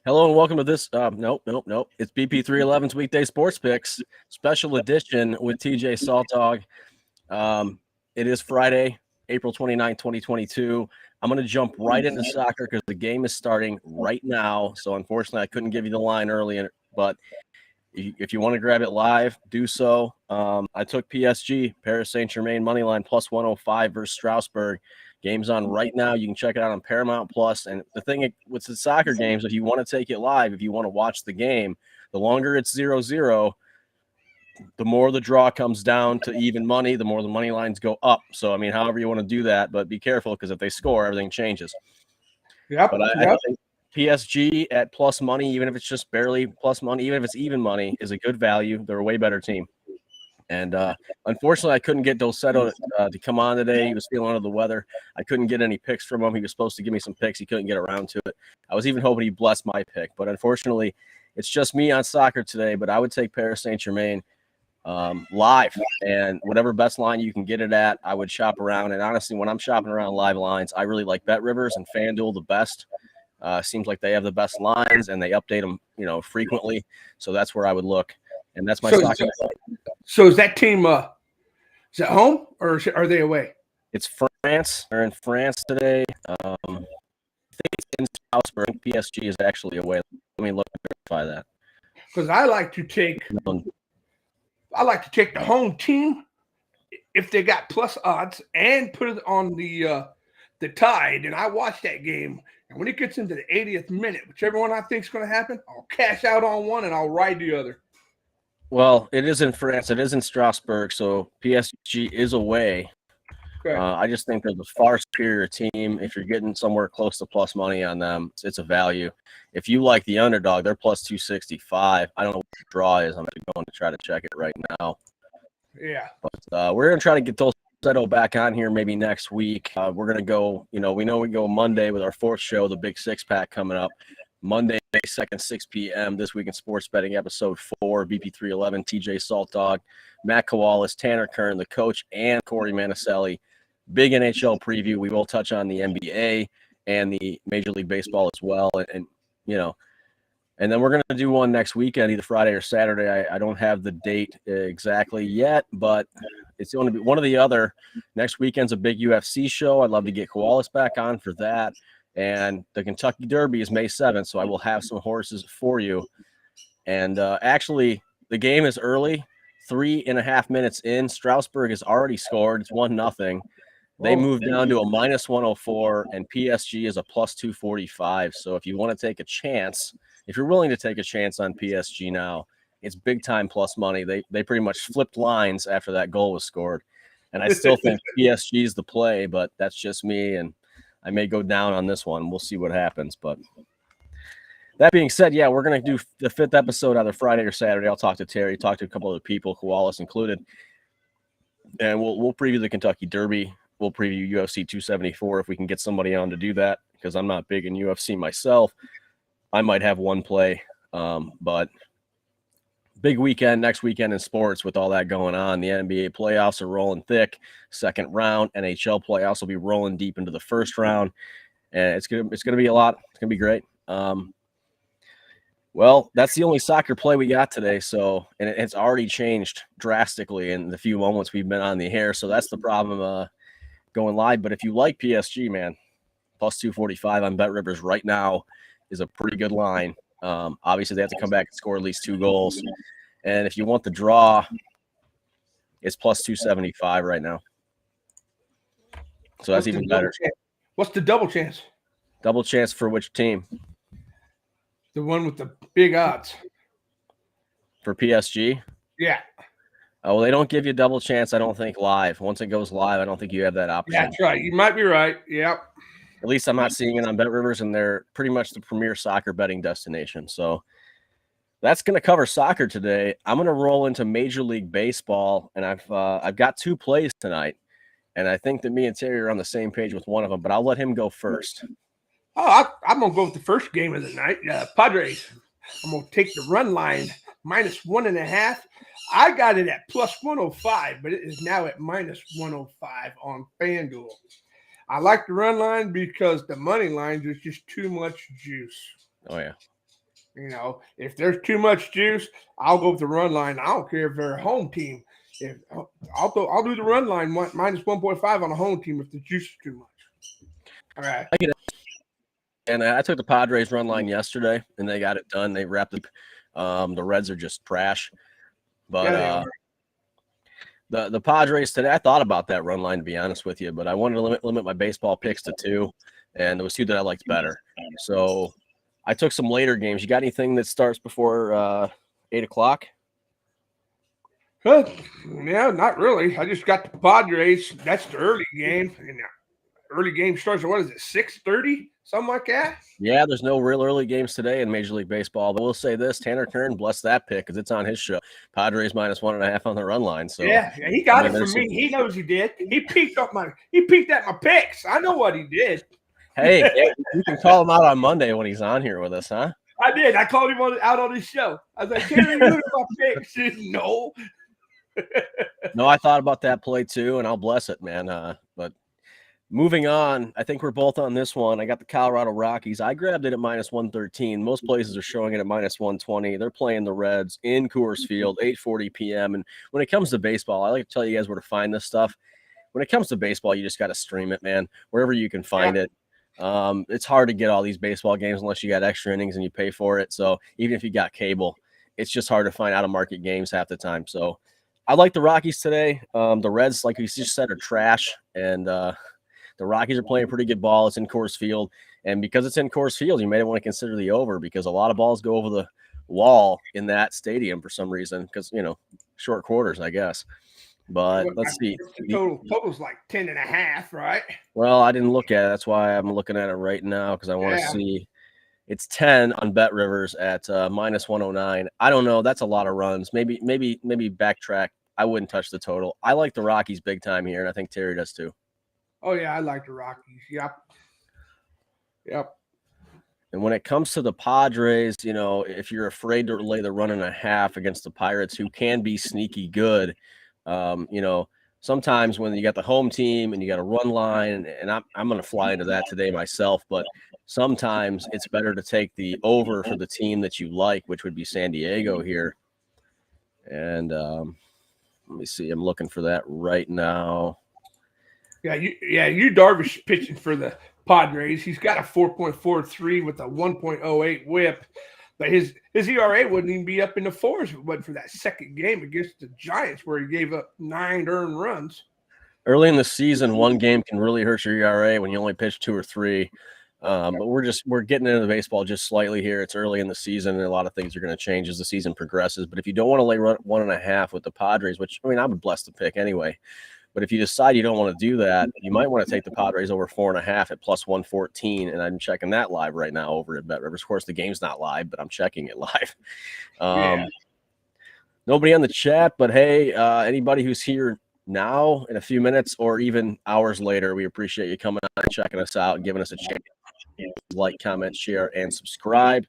Hello and welcome to this. Nope. It's BP311's Weekday Sports Picks special edition with TJSaltdog. It is Friday, April 29, 2022. I'm going to jump right into soccer because the game is starting right now. So unfortunately, I couldn't give you the line earlier, but if you want to grab it live, do so. I took PSG, Paris Saint-Germain money line plus 105 versus Strasbourg. Game's on right now. You can check it out on Paramount Plus. And the thing with the soccer games, if you want to take it live, if you want to watch the game, the longer it's 0-0, the more the draw comes down to even money, the more the money lines go up. So, I mean, however you want to do that, but be careful because if they score, everything changes. I think PSG at plus money, even if it's just barely plus money, even if it's even money, is a good value. They're a way better team. And unfortunately, I couldn't get Dolceto to come on today. He was feeling under the weather. I couldn't get any picks from him. He was supposed to give me some picks. He couldn't get around to it. I was even hoping he blessed my pick. But unfortunately, it's just me on soccer today. But I would take Paris Saint-Germain live. And whatever best line you can get it at, I would shop around. And honestly, when I'm shopping around live lines, I really like Bet Rivers and FanDuel the best. Seems like they have the best lines, and they update them, frequently. So that's where I would look. And that's my soccer. So is that team is it home or are they away? It's France. They're in France today. I think it's in Strasbourg. PSG is actually away. Let me look and verify that. Because I like to take the home team if they got plus odds and put it on the Tide. And I watch that game. And when it gets into the 80th minute, whichever one I think is going to happen, I'll cash out on one and I'll ride the other. Well, it is in France. It is in Strasbourg, so PSG is away. Okay. I just think they're the far superior team. If you're getting somewhere close to plus money on them, it's a value. If you like the underdog, they're plus 265. I don't know what the draw is. I'm going to try to check it right now. Yeah. But we're going to try to get Dolceto back on here maybe next week. We're going to go, we know we go Monday with our fourth show, the Big Six Pack coming up. Monday, 2nd, 6 p.m. This Week in Sports Betting, Episode 4, BP311, TJSaltdog, Matt Kowalas, Tanner Kern, the coach, and Corey Manicelli. Big NHL preview. We will touch on the NBA and the Major League Baseball as well. And then we're going to do one next weekend, either Friday or Saturday. I don't have the date exactly yet, but it's going to be one or the other. Next weekend's a big UFC show. I'd love to get Kowalas back on for that. And the Kentucky Derby is May 7th, so I will have some horses for you. And actually, the game is early, 3.5 minutes in. Strasbourg has already scored. It's 1-0. They moved down to a minus 104, and PSG is a plus 245. So if you want to take a chance, if you're willing to take a chance on PSG now, it's big-time plus money. They pretty much flipped lines after that goal was scored. And I still think PSG is the play, but that's just me, and I may go down on this one. We'll see what happens. But that being said, yeah, we're going to do the 5th episode either Friday or Saturday. I'll talk to Terry, talk to a couple other people, Kowalas included. And we'll preview the Kentucky Derby. We'll preview UFC 274 if we can get somebody on to do that, because I'm not big in UFC myself. I might have one play. But big weekend next weekend in sports with all that going on. The NBA playoffs are rolling thick. Second round. NHL playoffs will be rolling deep into the first round. And it's gonna be a lot. It's gonna be great. Well, that's the only soccer play we got today. So, and it's already changed drastically in the few moments we've been on the air. So that's the problem going live. But if you like PSG, man, plus 245 on Bet Rivers right now is a pretty good line. Obviously, they have to come back and score at least 2 goals. And if you want the draw, it's plus 275 right now. So that's even better. What's the double chance? Double chance for which team? The one with the big odds. For PSG? Yeah. Oh, well, they don't give you double chance, I don't think, live. Once it goes live, I don't think you have that option. That's right. You might be right. Yep. At least I'm not seeing it on Bet Rivers, and they're pretty much the premier soccer betting destination. So That's going to cover soccer today. I'm going to roll into Major League Baseball, and I've got 2 plays tonight, and I think that me and Terry are on the same page with one of them, but I'll let him go first. Oh, I'm going to go with the first game of the night. Padres. I'm going to take the run line -1.5. I got it at +105, but it is now at -105 on FanDuel. I like the run line because the money lines is just too much juice. Oh, yeah. You know, if there's too much juice, I'll go with the run line. I don't care if they're a home team. If I'll do the run line -1.5 on a home team if the juice is too much. All right. And I took the Padres run line yesterday, and they got it done. They wrapped it. The Reds are just trash. But the Padres today, I thought about that run line, to be honest with you, but I wanted to limit my baseball picks to 2, and there was 2 that I liked better. So I took some later games. You got anything that starts before 8 o'clock? Yeah, not really. I just got the Padres. That's the early game. And early game starts at, what is it, 6:30? Something like that? Yeah, there's no real early games today in Major League Baseball, but we'll say this: Tanner Kern, bless that pick because it's on his show. Padres -1.5 on the run line. So yeah, he got it from me. He knows he did. He peeked at my picks. I know what he did. Hey, you can call him out on Monday when he's on here with us, huh? I did. I called him out on his show. I was like, Tanner, look at my picks. He said, no. No, I thought about that play too, and I'll bless it, man. But moving on, I think we're both on this one. I got the Colorado Rockies. I grabbed it at -113. Most places are showing it at -120. They're playing the Reds in Coors Field, 8:40 p.m. And when it comes to baseball, I like to tell you guys where to find this stuff. When it comes to baseball, you just got to stream it, man, wherever you can find it. It's hard to get all these baseball games unless you got extra innings and you pay for it. So even if you got cable, it's just hard to find out-of-market games half the time. So I like the Rockies today. The Reds, like we just said, are trash, and the Rockies are playing pretty good ball. It's in Coors Field, and because it's in Coors Field, you may want to consider the over because a lot of balls go over the wall in that stadium for some reason because, short quarters, I guess. But let's see. The total's like 10.5, right? Well, I didn't look at it. That's why I'm looking at it right now because I want to see. It's 10 on Bet Rivers at -109. I don't know. That's a lot of runs. Maybe backtrack. I wouldn't touch the total. I like the Rockies big time here, and I think Terry does too. Oh, yeah, I like the Rockies. Yep. And when it comes to the Padres, if you're afraid to lay the 1.5 against the Pirates, who can be sneaky good, sometimes when you got the home team and you got a run line, and I'm going to fly into that today myself, but sometimes it's better to take the over for the team that you like, which would be San Diego here. And let me see. I'm looking for that right now. Yu Darvish pitching for the Padres. He's got a 4.43 with a 1.08 whip. But his ERA wouldn't even be up in the 4s if it wasn't for that second game against the Giants where he gave up 9 earned runs. Early in the season, one game can really hurt your ERA when you only pitch 2 or 3. But we're getting into the baseball just slightly here. It's early in the season, and a lot of things are going to change as the season progresses. But if you don't want to lay 1.5 with the Padres, which, I would bless the pick anyway. But if you decide you don't want to do that, you might want to take the Padres over 4.5 at +114. And I'm checking that live right now over at Bet Rivers. Of course, the game's not live, but I'm checking it live. Nobody on the chat, but hey, anybody who's here now in a few minutes or even hours later, we appreciate you coming on and checking us out and giving us a chance. Like, comment, share, and subscribe.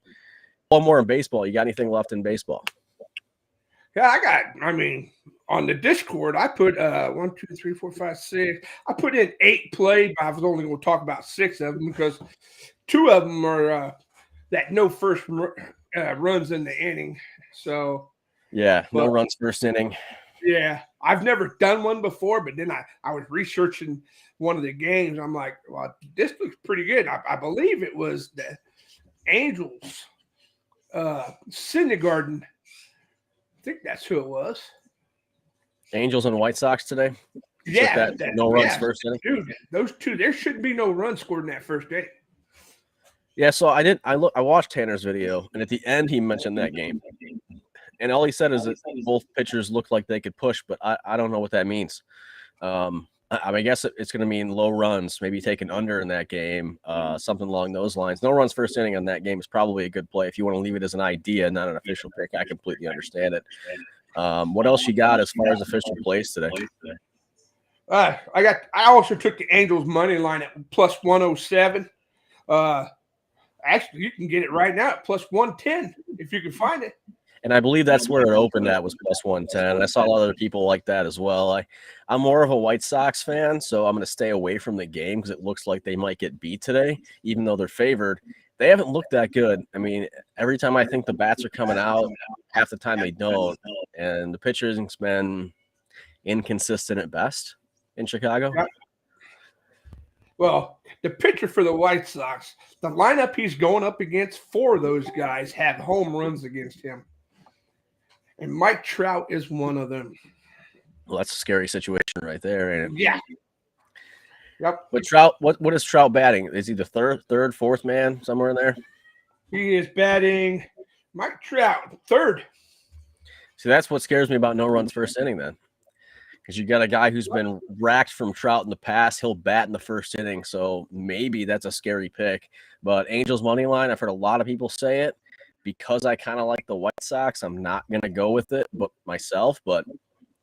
One more in baseball. You got anything left in baseball? Yeah, on the Discord, I put 1, 2, 3, 4, 5, 6. I put in 8 plays, but I was only going to talk about 6 of them because 2 of them are that no first runs in the inning. So no runs first inning. Yeah, I've never done one before, but then I was researching one of the games. I'm like, well, this looks pretty good. I believe it was the Angels, Syndergaard. I think that's who it was. Angels and White Sox today. Yeah, no runs first inning. Dude, those 2, there shouldn't be no runs scored in that first inning. Yeah, so I watched Tanner's video, and at the end he mentioned that game, and all he said is that both pitchers looked like they could push, but I don't know what that means. I guess it's going to mean low runs, maybe take an under in that game, something along those lines. No runs first inning on that game is probably a good play. If you want to leave it as an idea, not an official pick, I completely understand it. What else you got as far as official plays today? I also took the Angels money line at plus 107. Actually, you can get it right now at plus 110 if you can find it. And I believe that's where it opened at, was plus 110. I saw a lot of other people like that as well. I'm more of a White Sox fan, so I'm going to stay away from the game because it looks like they might get beat today, even though they're favored. They haven't looked that good. I mean, every time I think the bats are coming out, half the time they don't. And the pitching's been inconsistent at best in Chicago. Yep. Well, the pitcher for the White Sox, the lineup he's going up against, 4 of those guys have home runs against him. And Mike Trout is one of them. Well, that's a scary situation right there, ain't it? Yeah. Yep. But Trout, what is Trout batting? Is he the third, fourth man, somewhere in there? He is batting Mike Trout, 3rd. See, that's what scares me about no runs first inning then. Because you got a guy who's been racked from Trout in the past. He'll bat in the first inning, so maybe that's a scary pick. But Angels money line, I've heard a lot of people say it. Because I kind of like the White Sox, I'm not going to go with it myself, but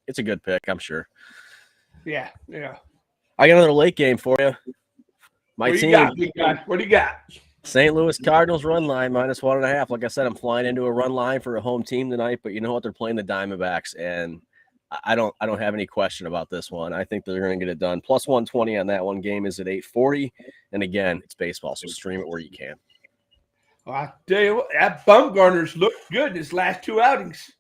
it's a good pick, I'm sure. Yeah. I got another late game for you. My what team. What do you got? St. Louis Cardinals run line minus 1.5. Like I said, I'm flying into a run line for a home team tonight, but you know what? They're playing the Diamondbacks, and I don't have any question about this one. I think they're going to get it done. Plus 120 on that one. Game is at 8:40, and again, it's baseball, so stream it where you can. I tell you what, that Bumgarner's looked good in his last 2 outings.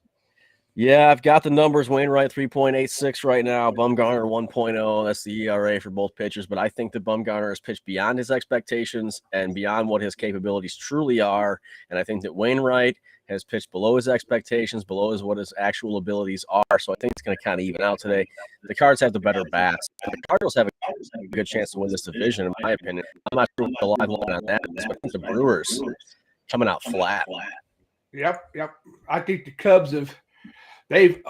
Yeah, I've got the numbers. Wainwright 3.86 right now. Bumgarner 1.0. That's the ERA for both pitchers. But I think that Bumgarner has pitched beyond his expectations and beyond what his capabilities truly are. And I think that Wainwright has pitched below his expectations, below what his actual abilities are. So I think it's going to kind of even out today. The Cards have the better bats. The Cardinals have a good chance to win this division, in my opinion. I'm not sure what the live line on that is, but I think the Brewers coming out flat. Yep. I think the Cubs they've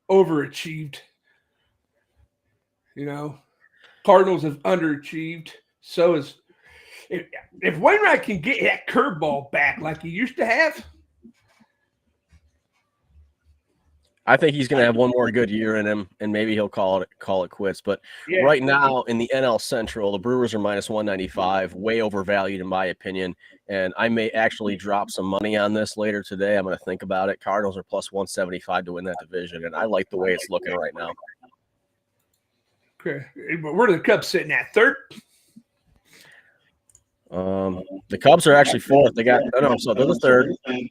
overachieved. You know, Cardinals have underachieved. So is if Wainwright can get that curveball back like he used to have. I think he's going to have one more good year in him, and maybe he'll call it quits. But right now in the NL Central, the Brewers are minus 195, way overvalued in my opinion. And I may actually drop some money on this later today. I'm going to think about it. Cardinals are plus 175 to win that division, and I like the way it's looking right now. Okay, but where are the Cubs sitting at? 3rd? The Cubs are actually 4th. So they're the 3rd.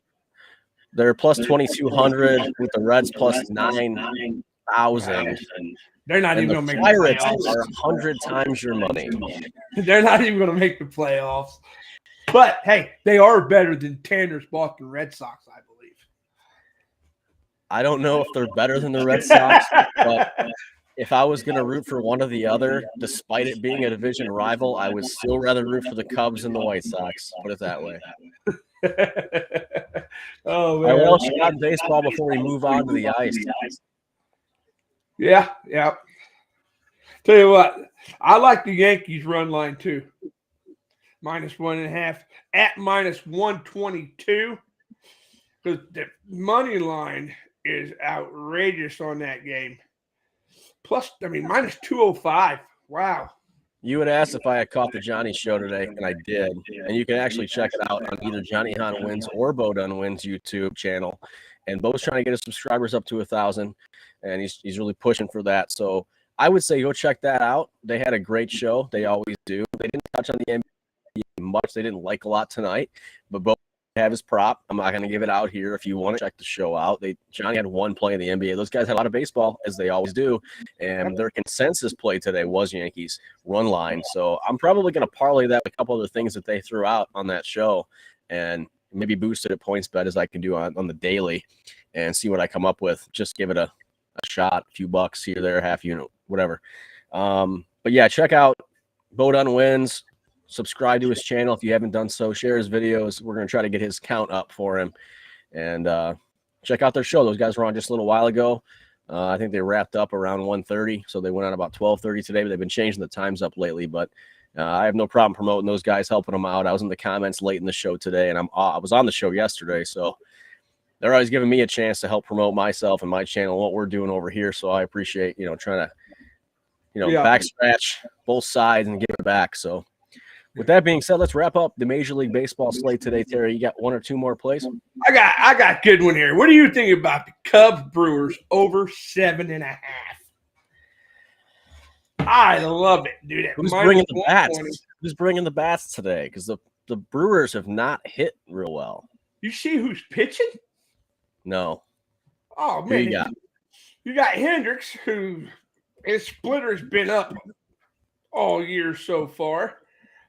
They're plus 2,200 with the Reds plus 9,000. They're not even going to make the Pirates playoffs. are 100 times your money. They're not even going to make the playoffs. But, hey, they are better than Tanner's Boston Red Sox, I believe. I don't know if they're better than the Red Sox, but if I was going to root for one or the other, despite it being a division rival, I would still rather root for the Cubs than the White Sox. Put it that way. Oh, man. All right, what else you got in baseball before we move on to the ice? Yeah. Tell you what, I like the Yankees run line too. Minus 1.5 at minus 122. Because the money line is outrageous on that game. Plus, minus 205. Wow. You had asked if I had caught the Johnny show today, and I did. And you can actually check it out on either Johnny Hahn Wins or Bo Dunn Wins YouTube channel. And Bo's trying to get his subscribers up to 1,000, and he's really pushing for that. So I would say go check that out. They had a great show. They always do. They didn't touch on the NBA much. They didn't like a lot tonight, but Bo have his prop. I'm not going to give it out here. If you want to check the show out, Johnny had one play in the NBA. Those guys had a lot of baseball, as they always do, and their consensus play today was Yankees run line. So I'm probably going to parlay that with a couple other things that they threw out on that show, and maybe boost it at points bet as I can do on the daily, and see what I come up with. Just give it a shot, a few bucks here, there, half unit, whatever. But yeah, check out Bo Dunn Wins. Subscribe to his channel if you haven't done so. Share his videos. We're going to try to get his count up for him. And check out their show. Those guys were on just a little while ago. I think they wrapped up around 1:30, so they went on about 12:30 today, but they've been changing the times up lately. But I have no problem promoting those guys, helping them out. I was in the comments late in the show today, and I was on the show yesterday, so they're always giving me a chance to help promote myself and my channel and what we're doing over here. So I appreciate, trying to, back scratch both sides and give it back. So with that being said, let's wrap up the Major League Baseball slate today. Terry, you got one or two more plays? I got a good one here. What do you think about the Cubs Brewers over 7.5? I love it, dude. Who's bringing the bats? Who's bringing the bats today? Because the Brewers have not hit real well. You see who's pitching? No. Oh, man. You got Hendricks, who his splitter's been up all year so far.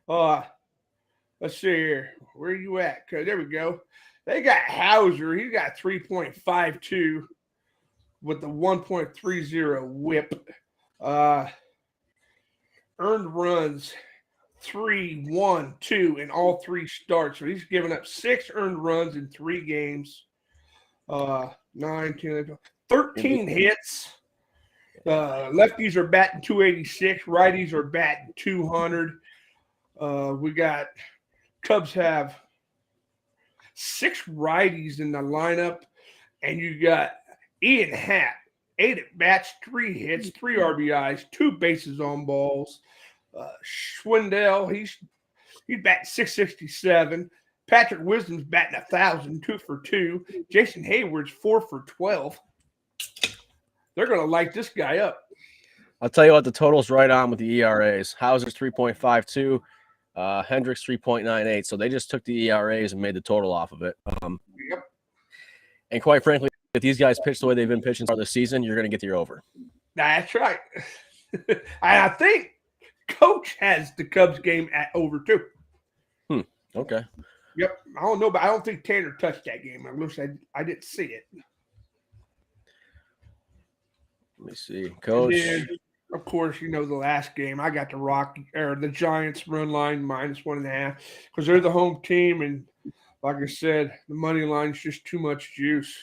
Let's see here. Where are you at? There we go. They got Hauser. He's got 3.52 with the 1.30 whip. Earned runs 3, 1, 2 in all 3 starts. So he's given up 6 earned runs in 3 games. 9, 10, 13 hits. Lefties are batting 286. Righties are batting 200. We got Cubs have 6 righties in the lineup, and you got Ian Happ, 8 at bats, 3 hits, 3 RBIs, 2 bases on balls. Schwindel, he's batting 667. Patrick Wisdom's batting 1,000, 2 for 2. Jason Hayward's 4 for 12. They're going to light this guy up. I'll tell you what, the total's right on with the ERAs. Hauser's 3.52, Hendricks 3.98. So they just took the ERAs and made the total off of it. Yep. And quite frankly, if these guys pitch the way they've been pitching for the season, you're going to get the over. That's right. I think Coach has the Cubs game at over too. Okay. Yep. I don't know, but I don't think Tanner touched that game. I wish I didn't see it. Let me see. Coach. Then, of course, the last game, I got the Giants run line -1.5 because they're the home team. And like I said, the money line's just too much juice.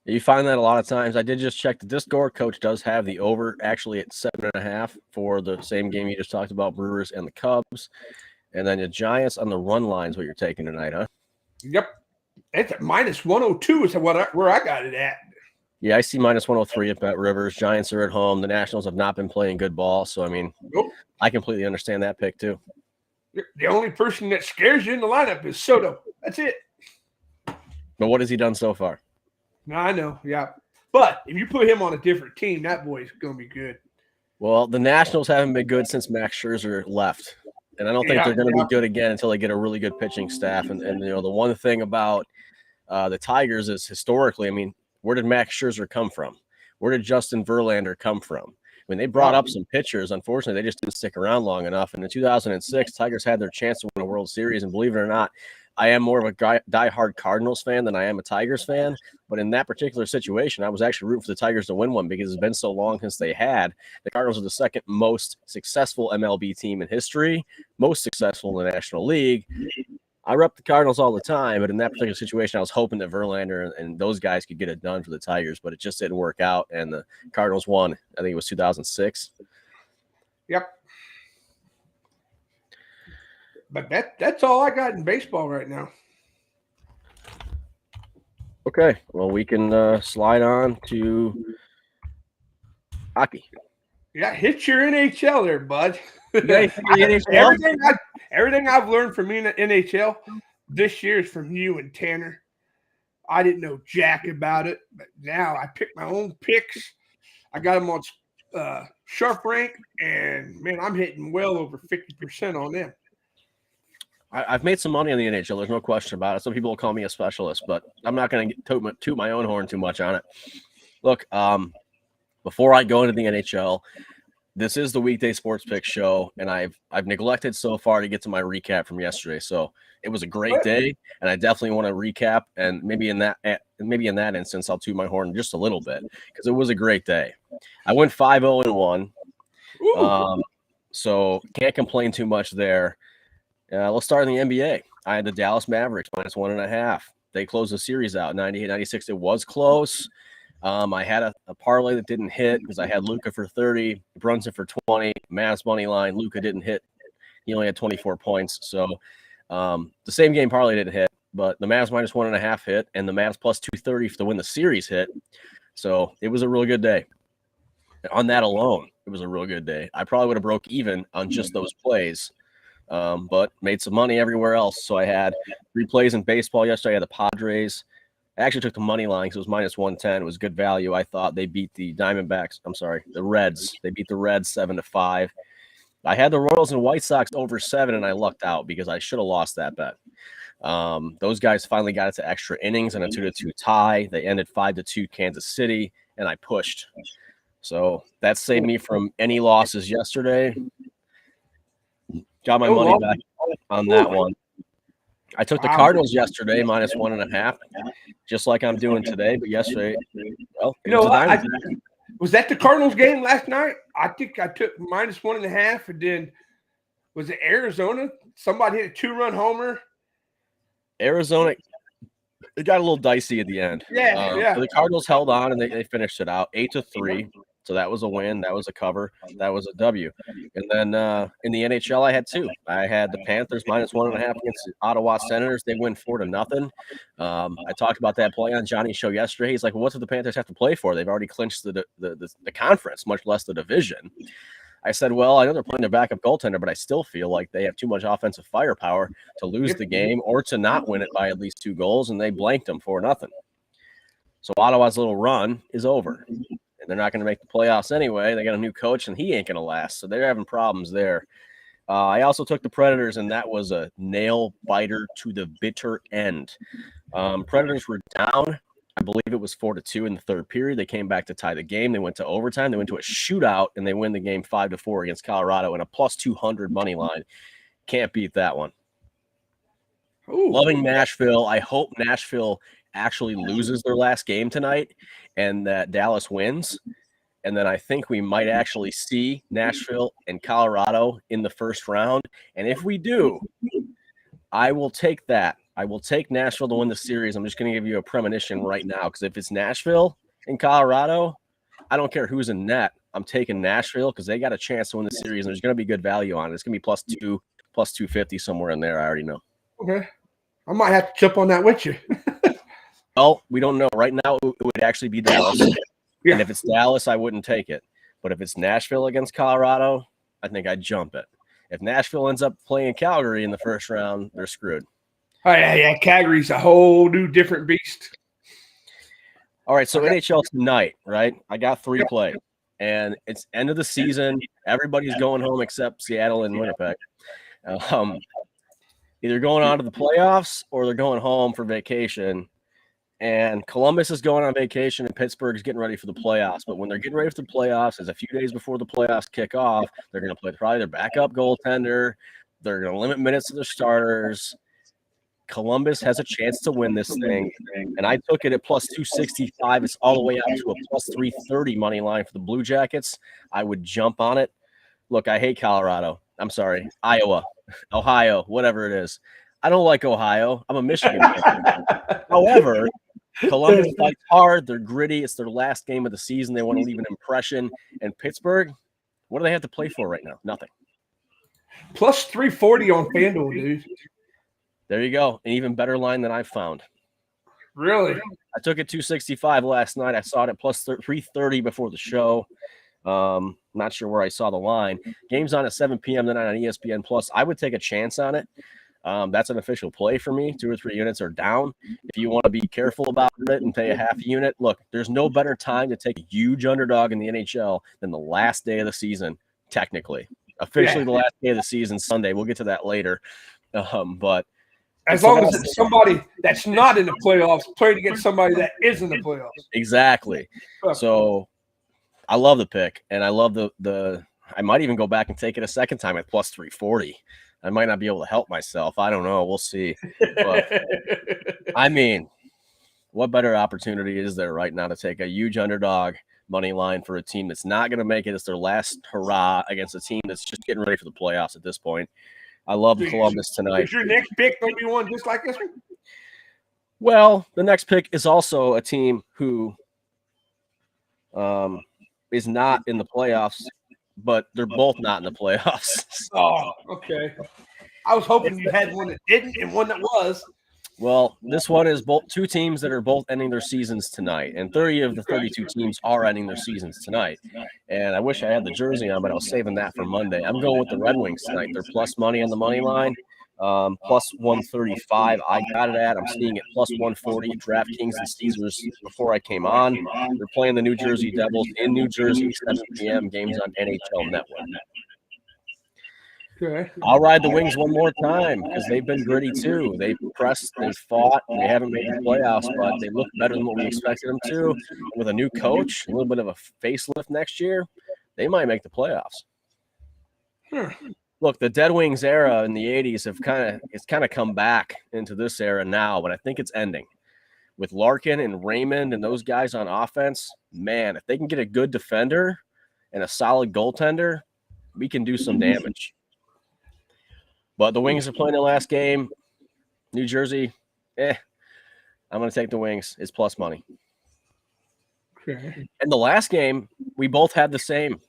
You find that a lot of times. I did just check the Discord. Coach does have the over actually at 7.5 for the same game you just talked about, Brewers and the Cubs. And then the Giants on the run line is what you're taking tonight, huh? Yep. It's at -102 is where I got it at. Yeah, I see -103 at Bet Rivers. Giants are at home. The Nationals have not been playing good ball. So, Nope. I completely understand that pick too. The only person that scares you in the lineup is Soto. That's it. But what has he done so far? No, I know, yeah. But if you put him on a different team, that boy's going to be good. Well, the Nationals haven't been good since Max Scherzer left. And I don't think they're going to be good again until they get a really good pitching staff. And the one thing about the Tigers is historically, where did Max Scherzer come from? Where did Justin Verlander come from? They brought up some pitchers. Unfortunately, they just didn't stick around long enough. And in 2006, Tigers had their chance to win a World Series. And believe it or not, I am more of a diehard Cardinals fan than I am a Tigers fan. But in that particular situation, I was actually rooting for the Tigers to win one because it's been so long since they had. The Cardinals are the second most successful MLB team in history, most successful in the National League. I rep the Cardinals all the time, but in that particular situation, I was hoping that Verlander and those guys could get it done for the Tigers, but it just didn't work out, and the Cardinals won. I think it was 2006. Yep. But that's all I got in baseball right now. Okay, well, we can slide on to hockey. Yeah, hit your NHL there, bud. NHL? Everything I've learned from me in the NHL this year is from you and Tanner. I didn't know jack about it, but now I pick my own picks. I got them on Sharp Rank, and, man, I'm hitting well over 50% on them. I've made some money on the NHL. There's no question about it. Some people will call me a specialist, but I'm not going to toot my own horn too much on it. Look, before I go into the NHL, this is the weekday sports pick show, and I've neglected so far to get to my recap from yesterday. So it was a great day, and I definitely want to recap. And maybe in that instance, I'll toot my horn just a little bit because it was a great day. I went 5-0-1, so can't complain too much there. Let's start in the NBA. I had the Dallas Mavericks -1.5. They closed the series out 98-96. It was close. I had a parlay that didn't hit because I had Luka for 30, Brunson for 20, Mavs money line. Luka didn't hit. He only had 24 points. So the same game parlay didn't hit, but the Mavs minus 1.5 hit, and the Mavs plus 230 to win the series hit. So it was a really good day. On that alone, it was a real good day. I probably would have broke even on just those plays, but made some money everywhere else. So I had 3 plays in baseball yesterday. I had the Padres. I actually took the money line because it was minus 110. It was good value. I thought they beat the Diamondbacks. I'm sorry, the Reds. They beat the Reds 7-5. I had the Royals and White Sox over 7, and I lucked out because I should have lost that bet. Those guys finally got it to extra innings and a 2-2 tie. They ended 5-2 Kansas City, and I pushed. So that saved me from any losses yesterday. Got my money back on that one. I took the Cardinals yesterday, minus 1.5, just like I'm doing today. But yesterday, well, was that the Cardinals game last night? I think I took minus 1.5, and then was it Arizona? Somebody hit a 2-run homer. Arizona, it got a little dicey at the end. Yeah. So the Cardinals held on, and they finished it out 8-3. So that was a win. That was a cover. That was a W. And then in the NHL, I had 2. I had the Panthers minus 1.5 against the Ottawa Senators. They win 4-0. I talked about that play on Johnny's show yesterday. He's like, well, what do the Panthers have to play for? They've already clinched the conference, much less the division. I said, well, I know they're playing their backup goaltender, but I still feel like they have too much offensive firepower to lose the game or to not win it by at least 2 goals, and they blanked them 4-0. So Ottawa's little run is over. They're not going to make the playoffs anyway. They got a new coach, and he ain't going to last. So they're having problems there. I also took the Predators, and that was a nail biter to the bitter end. Predators were down. I believe it was 4-2 in the third period. They came back to tie the game. They went to overtime. They went to a shootout, and they win the game 5-4 against Colorado in a plus 200 money line. Can't beat that one. Ooh. Loving Nashville. I hope Nashville actually loses their last game tonight and that Dallas wins. And then I think we might actually see Nashville and Colorado in the first round. And if we do, I will take that. I will take Nashville to win the series. I'm just going to give you a premonition right now, because if it's Nashville and Colorado, I don't care who's in net. I'm taking Nashville because they got a chance to win the series, and there's going to be good value on it. It's going to be plus 2, plus 250 somewhere in there. I already know. Okay. I might have to jump on that with you. Well, we don't know. Right now, it would actually be Dallas. Yeah. And if it's Dallas, I wouldn't take it. But if it's Nashville against Colorado, I think I'd jump it. If Nashville ends up playing Calgary in the first round, they're screwed. Oh, yeah. Calgary's a whole new different beast. All right, so NHL tonight, right? I got 3 plays. And it's end of the season. Everybody's going home except Seattle and Winnipeg. Either going on to the playoffs or they're going home for vacation. And Columbus is going on vacation and Pittsburgh's getting ready for the playoffs. But when they're getting ready for the playoffs, it's a few days before the playoffs kick off. They're going to play probably their backup goaltender. They're going to limit minutes to their starters. Columbus has a chance to win this thing. And I took it at plus 265. It's all the way up to a plus 330 money line for the Blue Jackets. I would jump on it. Look, I hate Colorado. I'm sorry. Iowa, Ohio, whatever it is. I don't like Ohio. I'm a Michigan fan. However, Columbus fights hard. They're gritty. It's their last game of the season. They want to leave an impression. And Pittsburgh, what do they have to play for right now? Nothing. Plus 340 on FanDuel, dude. There you go. An even better line than I found. Really? I took it 265 last night. I saw it at plus 330 before the show. Not sure where I saw the line. Game's on at 7 p.m. tonight on ESPN Plus. I would take a chance on it. That's an official play for me. 2 or 3 units are down. If you want to be careful about it and pay a half unit, look, there's no better time to take a huge underdog in the NHL than the last day of the season, technically. Officially, the last day of the season, Sunday. We'll get to that later. But as long as it's somebody that's not in the playoffs playing against somebody that is in the playoffs. Exactly. So I love the pick, and I love the I might even go back and take it a second time at plus 340. I might not be able to help myself. I don't know. We'll see. But I mean, what better opportunity is there right now to take a huge underdog money line for a team that's not going to make it? It's their last hurrah against a team that's just getting ready for the playoffs at this point. I love Columbus tonight. Is your next pick going to be one just like this one? Well, the next pick is also a team who is not in the playoffs, but they're both not in the playoffs. Oh, okay. I was hoping you had one that didn't and one that was. Well, this one is both two teams that are both ending their seasons tonight, and 30 of the 32 teams are ending their seasons tonight. And I wish I had the jersey on, but I was saving that for Monday. I'm going with the Red Wings tonight. They're plus money on the money line, plus 135. I got it at. I'm seeing it plus 140 at DraftKings and Caesars before I came on. They're playing the New Jersey Devils in New Jersey, 7 p.m. Games on NHL Network. Okay. I'll ride the Wings one more time because they've been gritty too. They've pressed, they've fought, and they haven't made the playoffs, but they look better than what we expected them to. With a new coach, a little bit of a facelift next year, they might make the playoffs. Look, the Dead Wings era in the 80s it's kind of come back into this era now, but I think it's ending. With Larkin and Raymond and those guys on offense, man, if they can get a good defender and a solid goaltender, we can do some damage. But the Wings are playing their last game. New Jersey, I'm going to take the Wings. It's plus money. Okay. And the last game, we both had the same.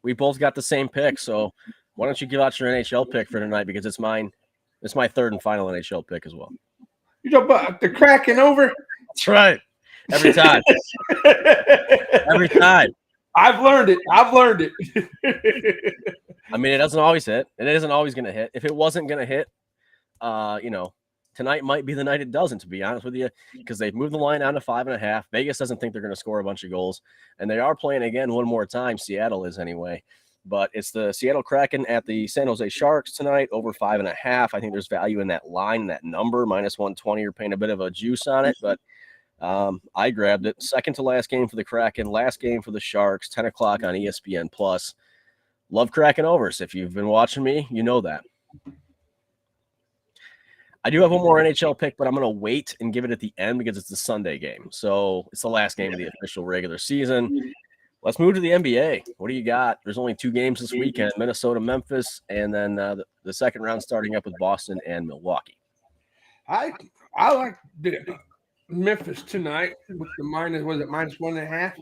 We both got the same pick. So why don't you give out your NHL pick for tonight? Because it's mine. It's my third and final NHL pick as well. You talking about the Kraken over? That's right. Every time. Every time. I've learned it. I mean, it doesn't always hit, and it isn't always going to hit. If it wasn't going to hit, tonight might be the night it doesn't, to be honest with you, because they've moved the line down to 5.5. Vegas doesn't think they're going to score a bunch of goals, and they are playing again one more time. Seattle is anyway, but it's the Seattle Kraken at the San Jose Sharks tonight, over 5.5. I think there's value in that line, that number, minus 120. You're paying a bit of a juice on it, but I grabbed it. Second to last game for the Kraken, last game for the Sharks, 10 o'clock on ESPN Plus. Love Kraken overs. If you've been watching me, you know that. I do have one more NHL pick, but I'm going to wait and give it at the end because it's the Sunday game. So it's the last game of the official regular season. Let's move to the NBA. What do you got? There's only 2 games this weekend, Minnesota, Memphis, and then the second round starting up with Boston and Milwaukee. I like the Memphis tonight with the minus 1.5?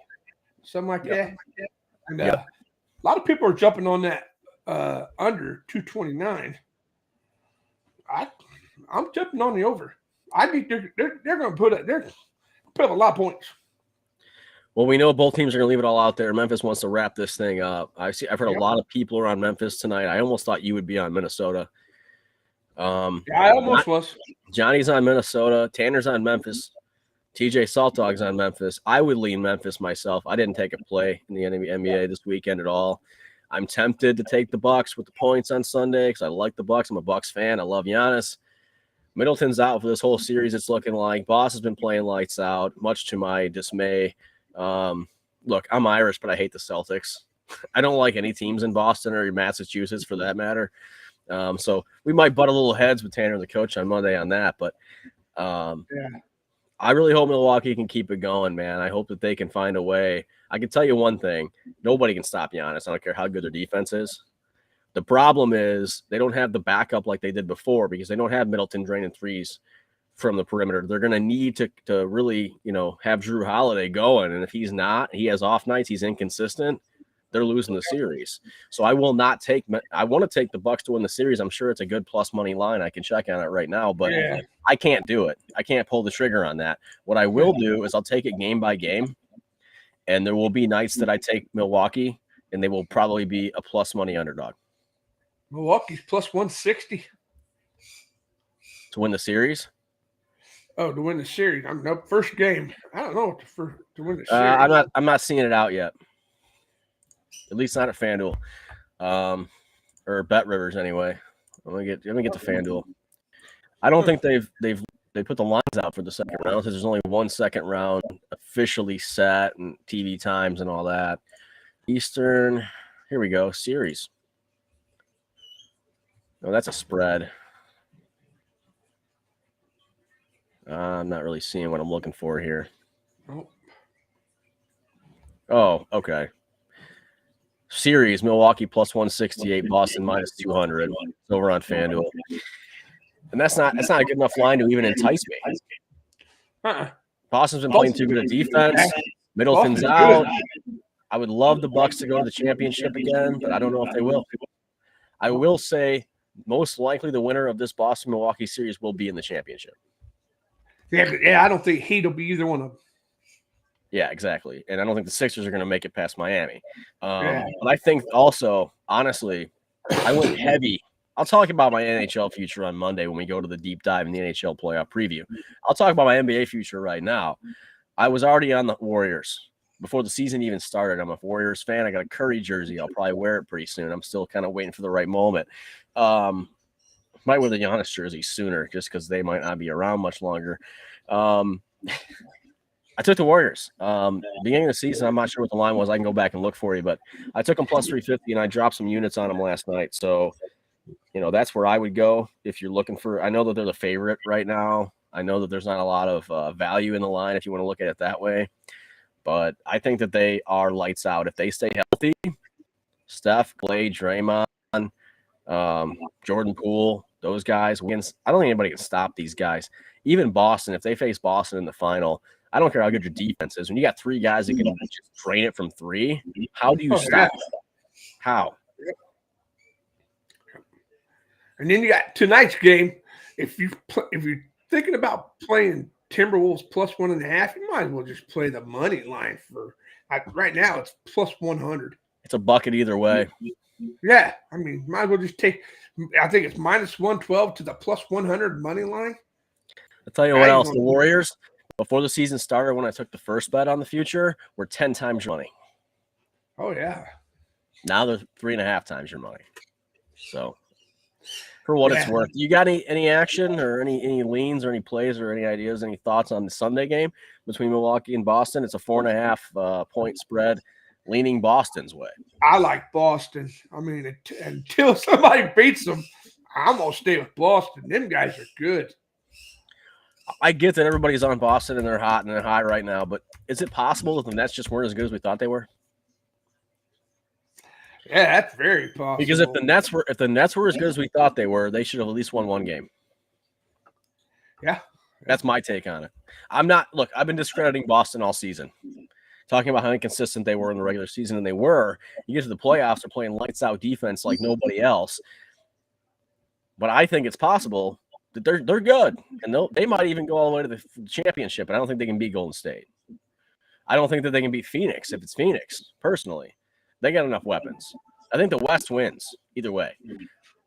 Something like that. And a lot of people are jumping on that under 229. I'm jumping on the over. I think they're going to put up a lot of points. Well, we know both teams are going to leave it all out there. Memphis wants to wrap this thing up. I've heard a lot of people are on Memphis tonight. I almost thought you would be on Minnesota. Yeah, I almost was. Johnny's on Minnesota. Tanner's on Memphis. TJSaltdog's on Memphis. I would lean Memphis myself. I didn't take a play in the NBA this weekend at all. I'm tempted to take the Bucks with the points on Sunday because I like the Bucks. I'm a Bucks fan. I love Giannis. Middleton's out for this whole series. It's looking like Boss has been playing lights out, much to my dismay. Look, I'm Irish, but I hate the Celtics. I don't like any teams in Boston or Massachusetts for that matter. So we might butt a little heads with Tanner, the coach, on Monday on that. But I really hope Milwaukee can keep it going, man. I hope that they can find a way. I can tell you one thing. Nobody can stop Giannis. I don't care how good their defense is. The problem is they don't have the backup like they did before because they don't have Middleton draining threes from the perimeter. They're going to need to really, have Drew Holiday going. And if he's not, he has off nights, he's inconsistent, they're losing the series. So I want to take the Bucks to win the series. I'm sure it's a good plus money line. I can check on it right now, but I can't do it. I can't pull the trigger on that. What I will do is I'll take it game by game, and there will be nights that I take Milwaukee, and they will probably be a plus money underdog. Milwaukee's plus 160 to win the series. Oh, to win the series. First game. I don't know to win the series. I'm not seeing it out yet. At least not at FanDuel, or Bet Rivers anyway. Let me get to FanDuel. I don't think they put the lines out for the second round because there's only one second round officially set and TV times and all that. Eastern. Here we go. Series. Oh, that's a spread. I'm not really seeing what I'm looking for here. Oh, okay. Series, Milwaukee plus 168, Boston minus 200. It's over on FanDuel. And that's not a good enough line to even entice me. Boston's been playing too good a defense. Middleton's out. I would love the Bucks to go to the championship again, but I don't know if they will. I will say most likely the winner of this Boston-Milwaukee series will be in the championship. Yeah, I don't think Heat will be either one of them. Yeah, exactly. And I don't think the Sixers are going to make it past Miami. But I think also, honestly, I went heavy. I'll talk about my NHL future on Monday when we go to the deep dive in the NHL playoff preview. I'll talk about my NBA future right now. I was already on the Warriors before the season even started. I'm a Warriors fan. I got a Curry jersey. I'll probably wear it pretty soon. I'm still kind of waiting for the right moment. Might wear the Giannis jersey sooner just because they might not be around much longer. I took the Warriors. Beginning of the season, I'm not sure what the line was. I can go back and look for you, but I took them plus 350, and I dropped some units on them last night. So, that's where I would go if you're looking for – I know that they're the favorite right now. I know that there's not a lot of value in the line if you want to look at it that way. But I think that they are lights out. If they stay healthy, Steph, Clay, Draymond, Jordan Poole, those guys, I don't think anybody can stop these guys. Even Boston, if they face Boston in the final – I don't care how good your defense is. When you got three guys that can just drain it from three, how do you stop it? How? And then you got tonight's game. If you're thinking about playing Timberwolves plus 1.5, you might as well just play the money line for right now. It's plus 100. It's a bucket either way. Yeah, I mean, might as well just take. I think it's minus 112 to the plus 100 money line. I'll tell you what else. The Warriors. Before the season started, when I took the first bet on the future, were 10 times your money. Oh, yeah. Now they're 3.5 times your money. So, for what it's worth, you got any action or any leans or any plays or any ideas, any thoughts on the Sunday game between Milwaukee and Boston? It's a 4.5 point spread, leaning Boston's way. I like Boston. I mean, until somebody beats them, I'm going to stay with Boston. Them guys are good. I get that everybody's on Boston and they're hot and they're high right now, but is it possible that the Nets just weren't as good as we thought they were? Yeah, that's very possible. Because if the Nets were as good as we thought they were, they should have at least won one game. Yeah. That's my take on it. I've been discrediting Boston all season. Talking about how inconsistent they were in the regular season, and they were. You get to the playoffs, they're playing lights out defense like nobody else. But I think it's possible that they're good, and they might even go all the way to the championship. But I don't think they can beat Golden State. I don't think that they can beat Phoenix if it's Phoenix. Personally, they got enough weapons. I think the West wins either way.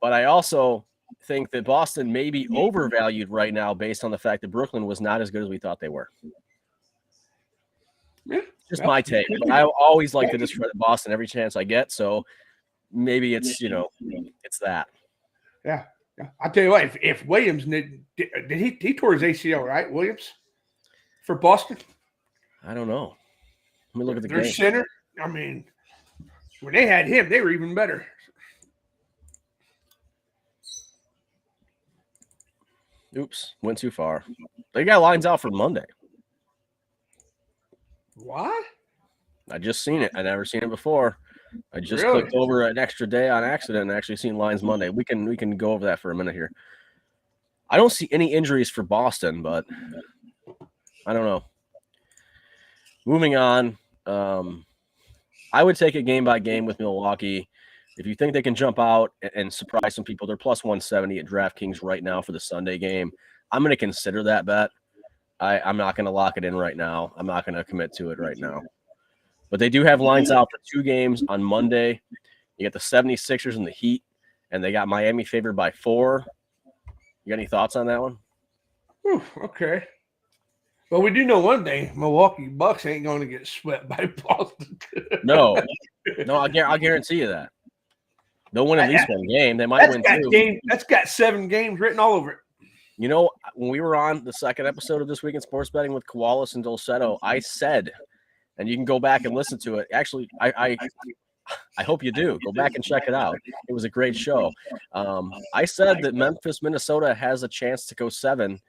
But I also think that Boston may be overvalued right now based on the fact that Brooklyn was not as good as we thought they were. Just my take. But I always like to discredit Boston every chance I get. So maybe it's it's that. Yeah. I'll tell you what, if Williams did he tore his ACL, right? Williams for Boston? I don't know. Let me look at the Their game. center. I mean, when they had him, they were even better. Oops, went too far. They got lines out for Monday. What? I just seen it. I never seen it before. I just clicked over an extra day on accident and actually seen lines Monday. We can go over that for a minute here. I don't see any injuries for Boston, but I don't know. Moving on, I would take it game by game with Milwaukee. If you think they can jump out and surprise some people, they're plus 170 at DraftKings right now for the Sunday game. I'm going to consider that bet. I'm not going to lock it in right now. I'm not going to commit to it right now. But they do have lines out for 2 games on Monday. You got the 76ers and the Heat, and they got Miami favored by 4. You got any thoughts on that one? Whew, okay. Well, we do know one thing: Milwaukee Bucks ain't going to get swept by Boston. No, I'll guarantee you that. They'll win at least one game. They might win 2. That's got 7 games written all over it. You know, when we were on the second episode of This Week in Sports Betting with Koalas and Dolceto, I said, and you can go back and listen to it. Actually, I hope you do. Go back and check it out. It was a great show. I said that Memphis, Minnesota has a chance to go 7.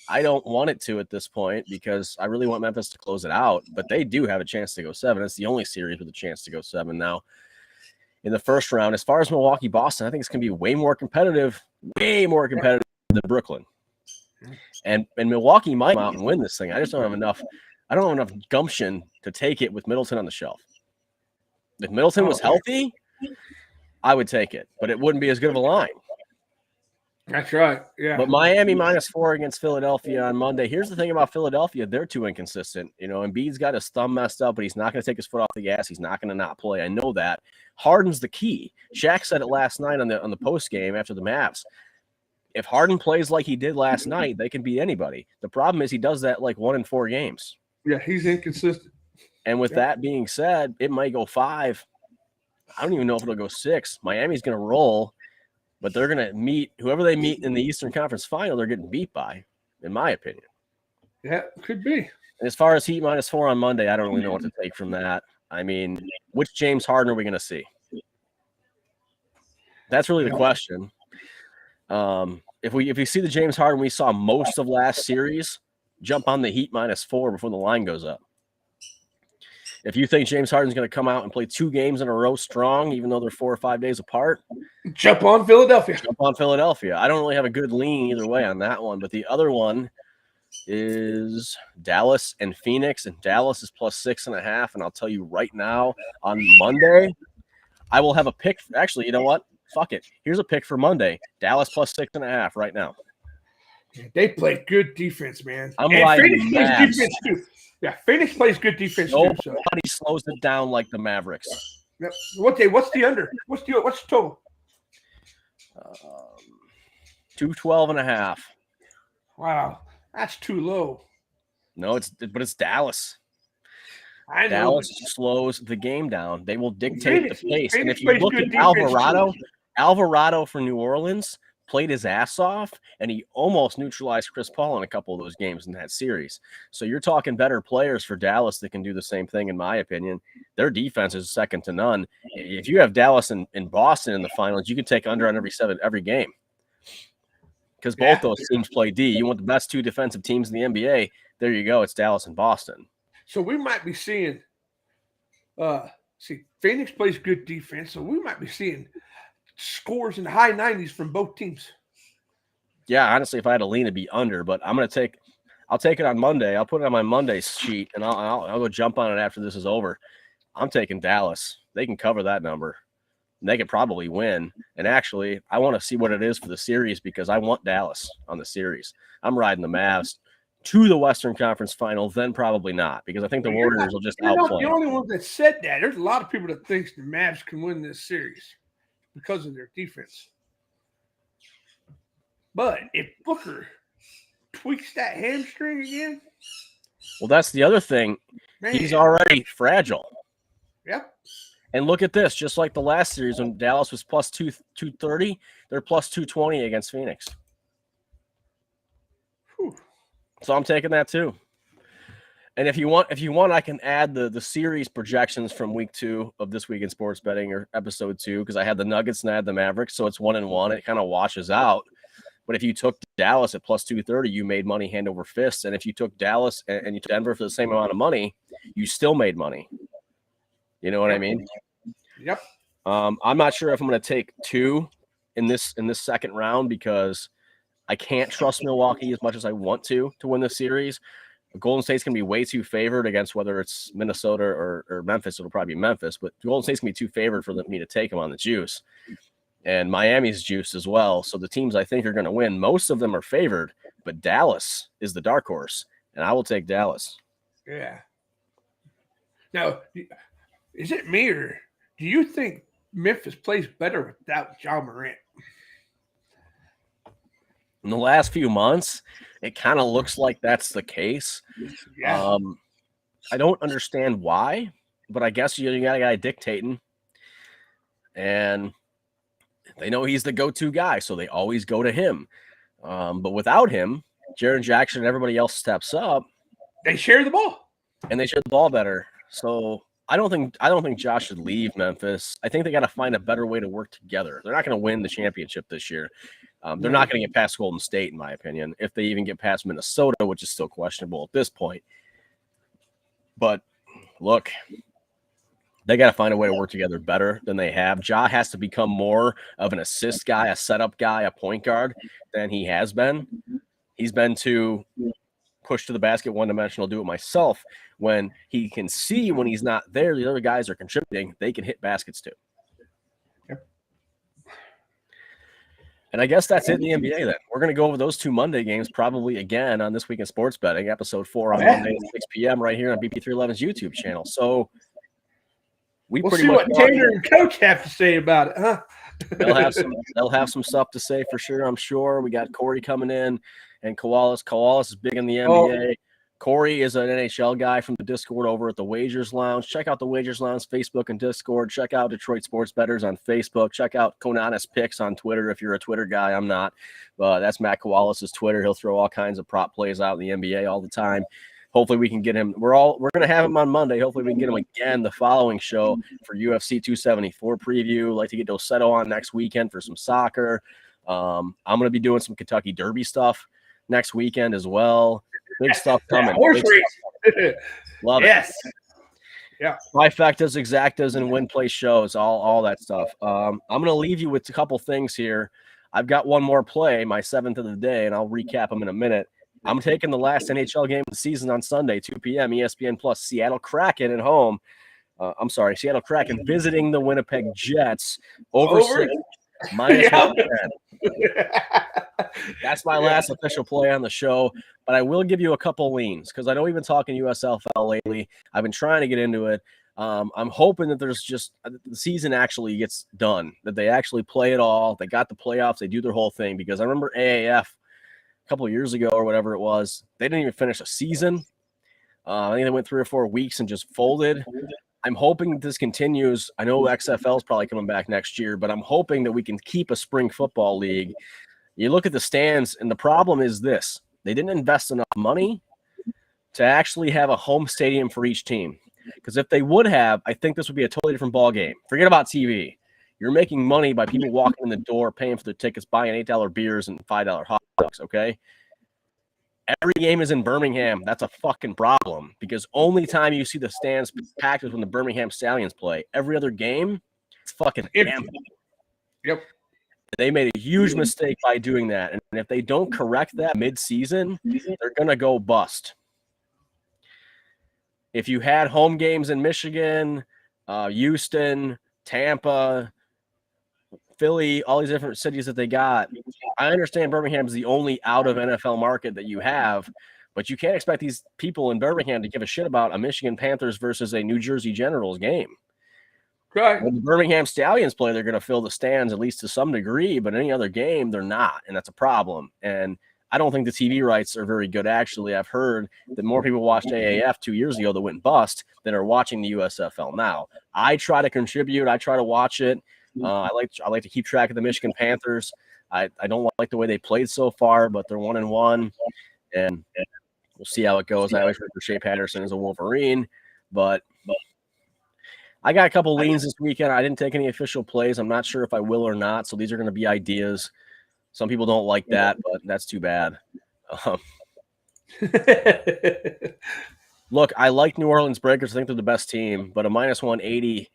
I don't want it to at this point because I really want Memphis to close it out, but they do have a chance to go 7. It's the only series with a chance to go 7 now in the first round. As far as Milwaukee, Boston, I think it's going to be way more competitive than Brooklyn. And Milwaukee might come out and win this thing. I just don't have enough I don't have enough gumption to take it with Middleton on the shelf. If Middleton was healthy, I would take it, but it wouldn't be as good of a line. That's right. Yeah. But Miami -4 against Philadelphia on Monday. Here's the thing about Philadelphia. They're too inconsistent. You know, Embiid's got his thumb messed up, but he's not going to take his foot off the gas. He's not going to not play. I know that. Harden's the key. Shaq said it last night on the post game after the Mavs. If Harden plays like he did last night, they can beat anybody. The problem is he does that like 1 in 4 games. Yeah, he's inconsistent. And with that being said, it might go 5. I don't even know if it'll go 6. Miami's going to roll. But they're going to meet whoever they meet in the Eastern Conference Final. They're getting beat by, in my opinion. Yeah, could be. And as far as Heat -4 on Monday, I don't really know what to take from that. I mean, which James Harden are we going to see? That's really the question. If we see the James Harden we saw most of last series, jump on the Heat -4 before the line goes up. If you think James Harden's going to come out and play 2 games in a row strong, even though they're 4 or 5 days apart, jump on Philadelphia. Jump on Philadelphia. I don't really have a good lean either way on that one, but the other one is Dallas and Phoenix, and Dallas is +6.5. And I'll tell you right now, on Monday, I will have a pick. Actually, you know what? Fuck it. Here's a pick for Monday. Dallas +6.5 right now. They play good defense, man. I'm and riding Phoenix plays Mavs. defense too. Yeah, Phoenix plays good defense Nobody too. So. slows it down like the Mavericks. Yep. What's the under? What's the total? 212.5. Wow, that's too low. No, but it's Dallas. I know. Dallas slows the game down. They will dictate the pace. And if you plays look good at defense, Alvarado for New Orleans played his ass off, and he almost neutralized Chris Paul in a couple of those games in that series. So you're talking better players for Dallas that can do the same thing, in my opinion. Their defense is second to none. If you have Dallas and Boston in the finals, you can take under on every game. Because both those teams play D. You want the best 2 defensive teams in the NBA. There you go. It's Dallas and Boston. So we might be seeing Phoenix plays good defense, so we might be seeing scores in the high 90s from both teams. Yeah, honestly, if I had to lean, it'd be under, but I'll take it on Monday. I'll put it on my Monday sheet, and I'll go jump on it after this is over. I'm taking Dallas. They can cover that number. And they could probably win. And actually, I want to see what it is for the series because I want Dallas on the series. I'm riding the Mavs to the Western Conference Final, then probably not, because I think the Warriors will just outplay. You're not the only one that said that. There's a lot of people that thinks the Mavs can win this series because of their defense. But if Booker tweaks that hamstring again, well, that's the other thing. Man. He's already fragile. Yep. And look at this. Just like the last series when Dallas was +230, they're +220 against Phoenix. Whew. So I'm taking that too. And if you want, I can add the series projections from week 2 of This Week in Sports Betting or episode 2, because I had the Nuggets and I had the Mavericks, so it's 1-1. It kind of washes out. But if you took Dallas at +230, you made money hand over fist. And if you took Dallas and you took Denver for the same amount of money, you still made money. You know what I mean? Yep. I'm not sure if I'm going to take 2 in this second round because I can't trust Milwaukee as much as I want to win the series. Golden State's going to be way too favored against whether it's Minnesota or Memphis. It'll probably be Memphis, but Golden State's going to be too favored for me to take them on the juice. And Miami's juice as well. So the teams I think are going to win, most of them are favored, but Dallas is the dark horse, and I will take Dallas. Yeah. Now, is it me or do you think Memphis plays better without Ja Morant? In the last few months, it kind of looks like that's the case. Yeah. I don't understand why, but I guess you got a guy dictating, and they know he's the go-to guy, so they always go to him. But without him, Jaren Jackson and everybody else steps up. They share the ball, and they share the ball better. So I don't think Josh should leave Memphis. I think they got to find a better way to work together. They're not going to win the championship this year. They're not going to get past Golden State, in my opinion, if they even get past Minnesota, which is still questionable at this point. But look, they got to find a way to work together better than they have. Ja has to become more of an assist guy, a setup guy, a point guard than he has been. He's been too push to the basket, one-dimensional, do it myself. When he can see when he's not there, the other guys are contributing, they can hit baskets too. Yep. And I guess that's it in the NBA then. We're going to go over those 2 Monday games probably again on This Week in Sports Betting, episode 4 on Monday at 6 p.m. right here on BP311's YouTube channel. So we'll see what Tanner and Coach have to say about it, huh? They'll have some stuff to say for sure, I'm sure. We got Corey coming in and Koalas. Koalas is big in the NBA. Oh. Corey is an NHL guy from the Discord over at the Wagers Lounge. Check out the Wagers Lounge Facebook and Discord. Check out Detroit Sports Bettors on Facebook. Check out Konanis Picks on Twitter if you're a Twitter guy. I'm not. That's Matt Koalas' Twitter. He'll throw all kinds of prop plays out in the NBA all the time. Hopefully we can get him. We're going to have him on Monday. Hopefully we can get him again the following show for UFC 274 preview. Like to get Dolceto on next weekend for some soccer. I'm going to be doing some Kentucky Derby stuff next weekend as well. Big stuff coming. Horse race. Love it. Yeah. Trifectas, exactas, and win play shows, all that stuff. I'm going to leave you with a couple things here. I've got one more play, my 7th of the day, and I'll recap them in a minute. I'm taking the last NHL game of the season on Sunday, 2 p.m. ESPN Plus, Seattle Kraken at home. Seattle Kraken visiting the Winnipeg Jets over 6, minus 110. That's my last official play on the show, but I will give you a couple leans because I know we've been talking USFL lately. I've been trying to get into it. I'm hoping that there's just the season actually gets done, that they actually play it all. They got the playoffs. They do their whole thing because I remember AAF a couple of years ago or whatever it was. They didn't even finish a season. I think they went 3 or 4 weeks and just folded. I'm hoping that this continues. I know XFL is probably coming back next year, but I'm hoping that we can keep a spring football league. You look at the stands, and the problem is this. They didn't invest enough money to actually have a home stadium for each team. Because if they would have, I think this would be a totally different ball game. Forget about TV. You're making money by people walking in the door, paying for their tickets, buying $8 beers and $5 hot dogs, okay? Every game is in Birmingham. That's a fucking problem because only time you see the stands packed is when the Birmingham Stallions play. Every other game, it's fucking empty. Yep. They made a huge mistake by doing that. And if they don't correct that mid-season, they're going to go bust. If you had home games in Michigan, Houston, Tampa, Philly, all these different cities that they got, I understand Birmingham is the only out of NFL market that you have, but you can't expect these people in Birmingham to give a shit about a Michigan Panthers versus a New Jersey Generals game. Right. When the Birmingham Stallions play, they're going to fill the stands at least to some degree, but any other game, they're not, and that's a problem. And I don't think the TV rights are very good, actually. I've heard that more people watched AAF 2 years ago that went bust than are watching the USFL now. I try to contribute. I try to watch it. I like to keep track of the Michigan Panthers. I don't like the way they played so far, but they're 1-1, and we'll see how it goes. I always heard Shea Patterson is a Wolverine, but I got a couple leans this weekend. I didn't take any official plays. I'm not sure if I will or not, so these are going to be ideas. Some people don't like that, but that's too bad. Look, I like New Orleans Breakers. I think they're the best team, but a minus 180,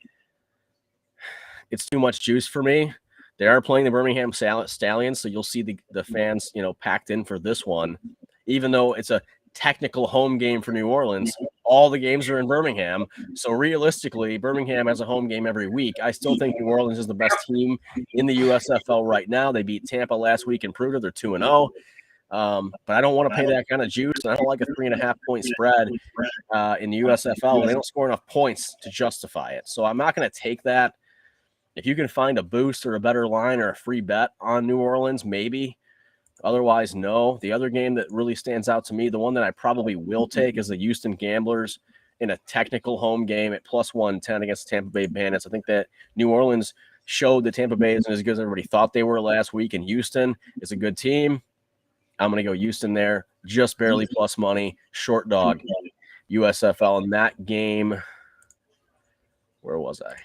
it's too much juice for me. They are playing the Birmingham Stallions, so you'll see the fans, packed in for this one. Even though it's a technical home game for New Orleans, all the games are in Birmingham. So realistically, Birmingham has a home game every week. I still think New Orleans is the best team in the USFL right now. They beat Tampa last week and proved it. They're 2-0. But I don't want to pay that kind of juice, and I don't like a 3.5-point spread in the USFL. They don't score enough points to justify it. So I'm not going to take that. If you can find a boost or a better line or a free bet on New Orleans, maybe. Otherwise, no. The other game that really stands out to me, the one that I probably will take, is the Houston Gamblers in a technical home game at plus 110 against the Tampa Bay Bandits. I think that New Orleans showed that Tampa Bay isn't as good as everybody thought they were last week, and Houston is a good team. I'm going to go Houston there, just barely plus money, short dog, USFL. In that game, where was I?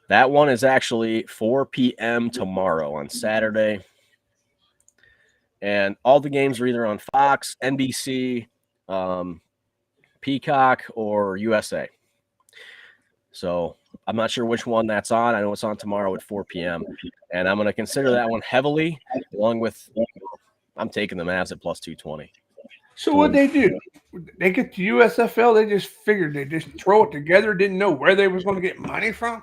That one is actually 4 p.m. tomorrow on Saturday. And all the games are either on Fox, NBC, Peacock, or USA. So I'm not sure which one that's on. I know it's on tomorrow at 4 p.m. And I'm going to consider that one heavily, along with I'm taking the Mavs at plus 220. So what they do? They get the USFL. They just figured they just throw it together. Didn't know where they was going to get money from.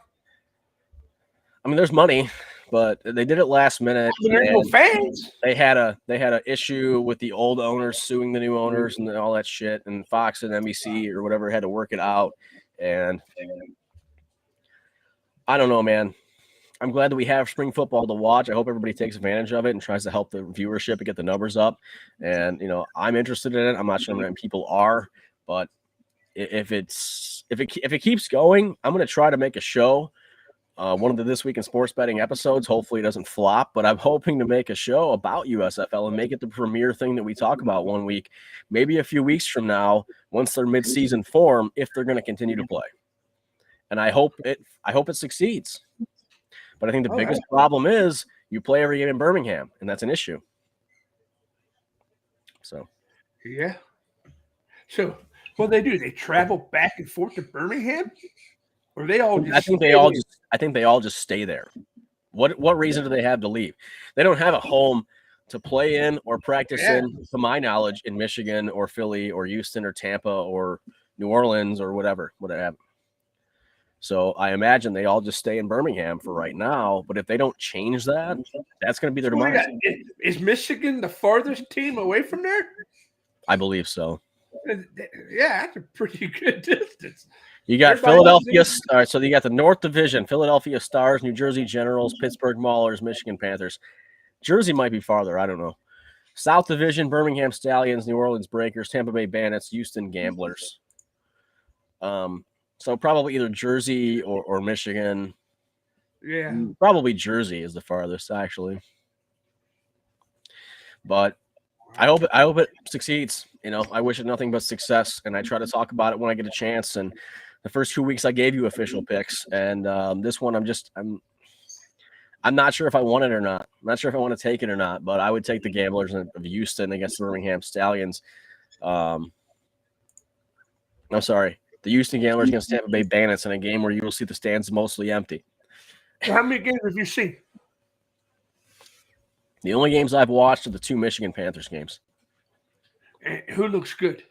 I mean, there's money, but they did it last minute. There's no fans. They had a issue with the old owners suing the new owners and all that shit, and Fox and NBC or whatever had to work it out. And I don't know, man. I'm glad that we have spring football to watch. I hope everybody takes advantage of it and tries to help the viewership and get the numbers up. And I'm interested in it. I'm not sure how many people are, but if it keeps going, I'm going to try to make a show. One of the This Week in Sports Betting episodes. Hopefully it doesn't flop, but I'm hoping to make a show about USFL and make it the premier thing that we talk about one week, maybe a few weeks from now, once they're mid-season form, if they're going to continue to play. And I hope it succeeds. But I think the biggest problem is you play every game in Birmingham, and that's an issue. So, yeah. So what they do? They travel back and forth to Birmingham, or they all? I think they all just stay there. What reason do they have to leave? They don't have a home to play in or practice in, to my knowledge, in Michigan or Philly or Houston or Tampa or New Orleans or whatever. So I imagine they all just stay in Birmingham for right now. But if they don't change that, that's going to be their demise. Is Michigan the farthest team away from there? I believe so. Yeah, that's a pretty good distance. You got Philadelphia. All right, so you got the North Division: Philadelphia Stars, New Jersey Generals, Pittsburgh Maulers, Michigan Panthers. Jersey might be farther. I don't know. South Division: Birmingham Stallions, New Orleans Breakers, Tampa Bay Bandits, Houston Gamblers. So probably either Jersey or Michigan. Yeah. Probably Jersey is the farthest, actually. But I hope it succeeds. I wish it nothing but success, and I try to talk about it when I get a chance. And the first 2 weeks I gave you official picks, and this one I'm not sure if I want it or not. I'm not sure if I want to take it or not, but I would take the Gamblers of Houston against the Birmingham Stallions. I'm sorry. The Houston Gamblers against Tampa Bay Bandits in a game where you will see the stands mostly empty. How many games have you seen? The only games I've watched are the 2 Michigan Panthers games. And who looks good?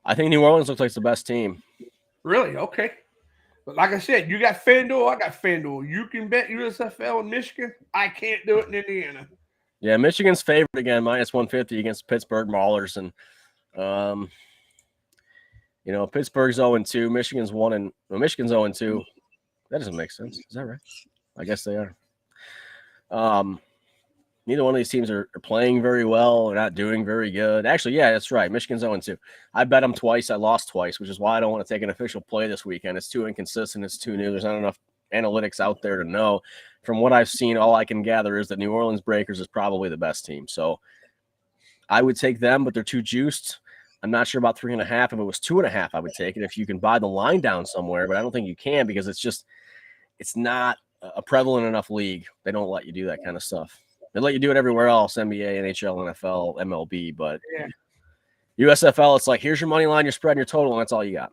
I think New Orleans looks like the best team. Really? Okay. But like I said, you got FanDuel, I got FanDuel. You can bet USFL in Michigan. I can't do it in Indiana. Yeah, Michigan's favored again, minus 150 against Pittsburgh Maulers. And Pittsburgh's 0-2. Michigan's 0-2. That doesn't make sense. Is that right? I guess they are. Neither one of these teams are playing very well. They're not doing very good. Actually, yeah, that's right. Michigan's 0-2. I bet them twice. I lost twice, which is why I don't want to take an official play this weekend. It's too inconsistent. It's too new. There's not enough analytics out there to know. From what I've seen, all I can gather is that New Orleans Breakers is probably the best team. So I would take them, but they're too juiced. I'm not sure about 3.5. If it was 2.5, I would take it if you can buy the line down somewhere, but I don't think you can because it's not a prevalent enough league. They don't let you do that kind of stuff. They let you do it everywhere else, NBA, NHL, NFL, MLB, but USFL, it's like, here's your money line, your spread, and your total, and that's all you got.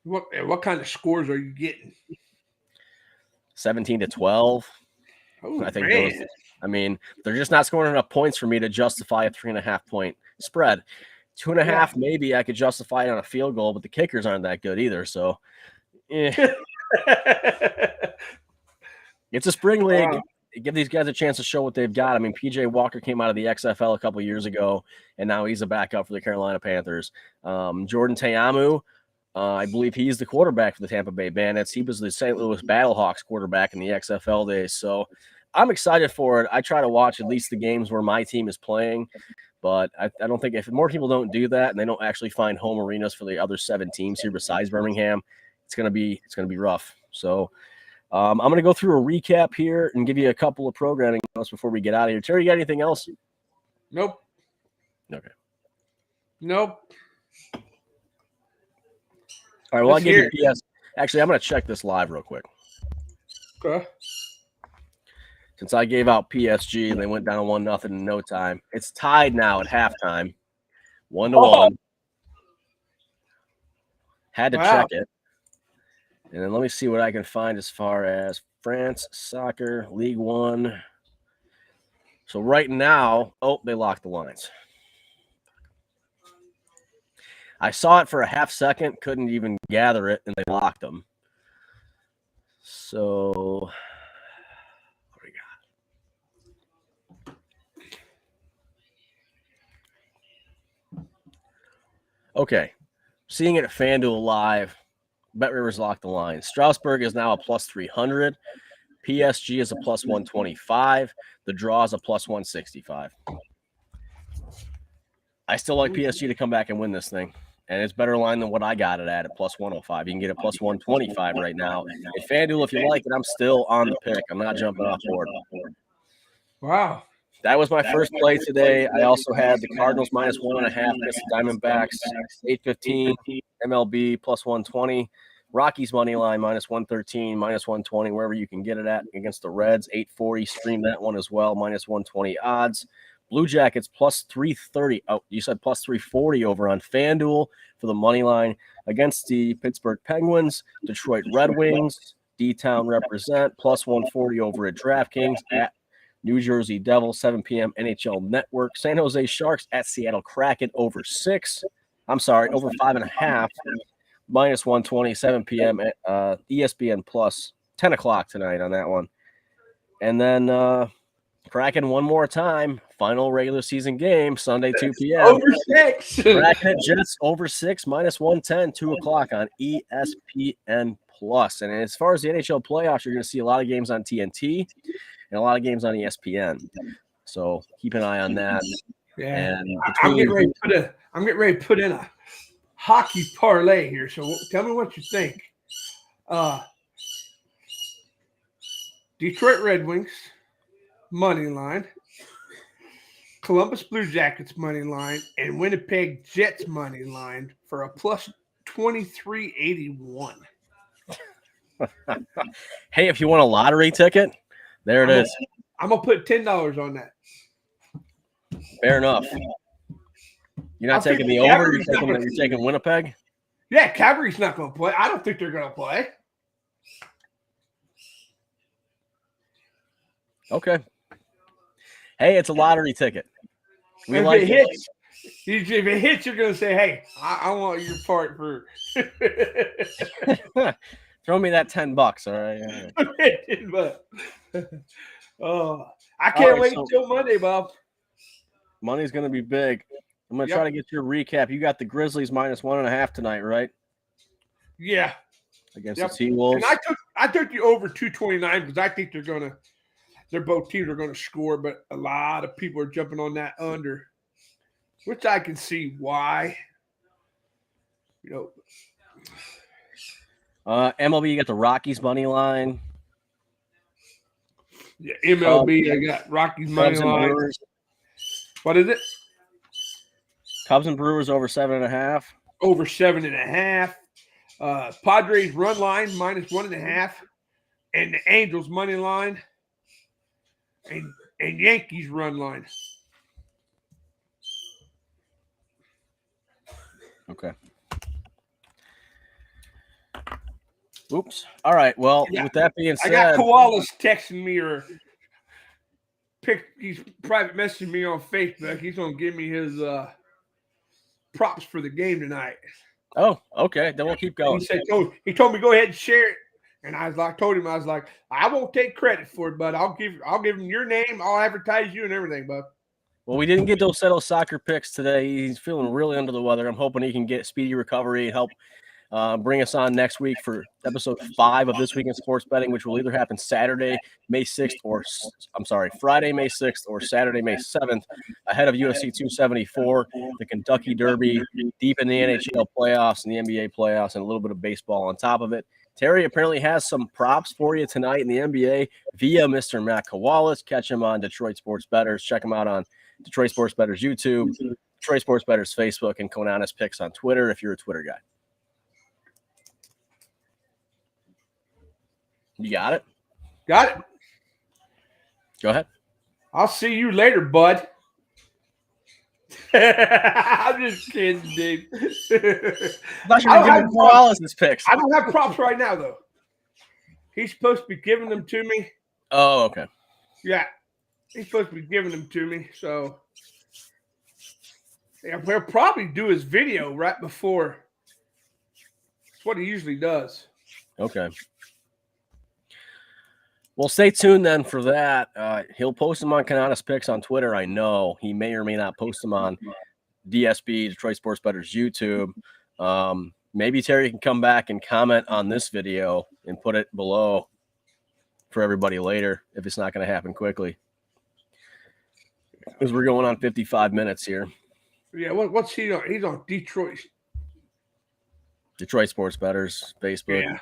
What kind of scores are you getting? 17-12. Oh, I think they're just not scoring enough points for me to justify a 3.5 point spread. 2.5, maybe I could justify it on a field goal, but the kickers aren't that good either. So, it's a spring league. Give these guys a chance to show what they've got. I mean, PJ Walker came out of the XFL a couple of years ago, and now he's a backup for the Carolina Panthers. Jordan Ta'amu, I believe he's the quarterback for the Tampa Bay Bandits. He was the St. Louis Battlehawks quarterback in the XFL days. So I'm excited for it. I try to watch at least the games where my team is playing, but I don't think if more people don't do that and they don't actually find home arenas for the other 7 teams here besides Birmingham, it's gonna be rough. So I'm going to go through a recap here and give you a couple of programming notes before we get out of here. Terry, you got anything else? Nope. Okay. Nope. All right, well, I'll give you PS. Actually, I'm going to check this live real quick. Okay. Since I gave out PSG and they went down 1-0 in no time. It's tied now at halftime. 1-1. Had to check it. And then let me see what I can find as far as France, soccer, League One. So right now, they locked the lines. I saw it for a half second, couldn't even gather it, and they locked them. So what do we got? Okay. Seeing it at FanDuel Live, BetRivers locked the line. Strasburg is now a plus 300. PSG is a plus 125. The draw is a plus 165. I still like PSG to come back and win this thing. And it's better line than what I got it at plus 105. You can get it plus 125 right now. At FanDuel, if you like it, I'm still on the pick. I'm not jumping off board. Wow. That was my first play today. I also had the Cardinals minus 1.5 against the Diamondbacks, 815, MLB plus 120. Rockies money line minus 113, minus 120, wherever you can get it at against the Reds, 840. Stream that one as well, minus 120 odds. Blue Jackets plus 330. Oh, you said plus 340 over on FanDuel for the money line against the Pittsburgh Penguins. Detroit Red Wings, D-Town represent, plus 140 over at DraftKings at New Jersey Devils, 7 p.m. NHL Network. San Jose Sharks at Seattle Kraken over 5.5, minus 120, 7 p.m. at ESPN Plus, 10 o'clock tonight on that one. And then Kraken one more time, final regular season game, Sunday, 2 p.m. Over 6. Kraken at Jets over 6, minus 110, 2 o'clock on ESPN Plus. And as far as the NHL playoffs, you're going to see a lot of games on TNT and a lot of games on ESPN. So keep an eye on that. Yeah. And I'm getting ready to put in a hockey parlay here. So tell me what you think. Detroit Red Wings money line, Columbus Blue Jackets money line, and Winnipeg Jets money line for a plus 2381. Hey, if you want a lottery ticket, there it is. I'm gonna put $10 on that. Fair enough. You're not taking the over. You're taking Winnipeg. Yeah, Calgary's not gonna play. I don't think they're gonna play. Okay. Hey, it's a lottery ticket. If it hits, you're going to say, hey, I want your part for. Throw me that $10, all right? I can't wait until Monday, Bob. Money's going to be big. I'm going to try to get your recap. You got the Grizzlies minus 1.5 tonight, right? Yeah. Against the T-Wolves. And I took you over 229 because I think both teams are going to score, but a lot of people are jumping on that under, which I can see why. MLB, you got the Rockies money line. Yeah, MLB, I got Rockies money line. Brewers. What is it? Cubs and Brewers over 7.5. Over 7.5. Padres run line minus 1.5, and the Angels money line. And Yankees run line. Okay. Oops. All right. Well, with that being said, I got Koalas texting me or he's private messaging me on Facebook. He's gonna give me his props for the game tonight. Oh, okay. Then we'll keep going. He told me go ahead and share it. And I told him, I won't take credit for it, but I'll give him your name. I'll advertise you and everything, bud. Well, we didn't get Dolceto soccer picks today. He's feeling really under the weather. I'm hoping he can get speedy recovery and help bring us on next week for episode 5 of This Week in Sports Betting, which will either happen Friday, May 6th, or Saturday, May 7th, ahead of UFC 274, the Kentucky Derby, deep in the NHL playoffs and the NBA playoffs, and a little bit of baseball on top of it. Terry apparently has some props for you tonight in the NBA via Mr. Matt Kowalas. Catch him on Detroit Sports Bettors. Check him out on Detroit Sports Bettors YouTube, Detroit Sports Bettors Facebook, and Konanis Picks on Twitter if you're a Twitter guy. You got it? Got it. Go ahead. I'll see you later, bud. I'm just kidding, Dave. I don't have props right now, though. He's supposed to be giving them to me. Oh, okay. Yeah. He's supposed to be giving them to me, so yeah, we'll probably do his video right before. That's what he usually does. Okay. Well, stay tuned then for that. He'll post them on Canada's Picks on Twitter. I know he may or may not post them on DSB, Detroit Sports Better's YouTube. Maybe Terry can come back and comment on this video and put it below for everybody later if it's not going to happen quickly. Because we're going on 55 minutes here. Yeah, what's he on? He's on Detroit Sports Better's Facebook. Yeah.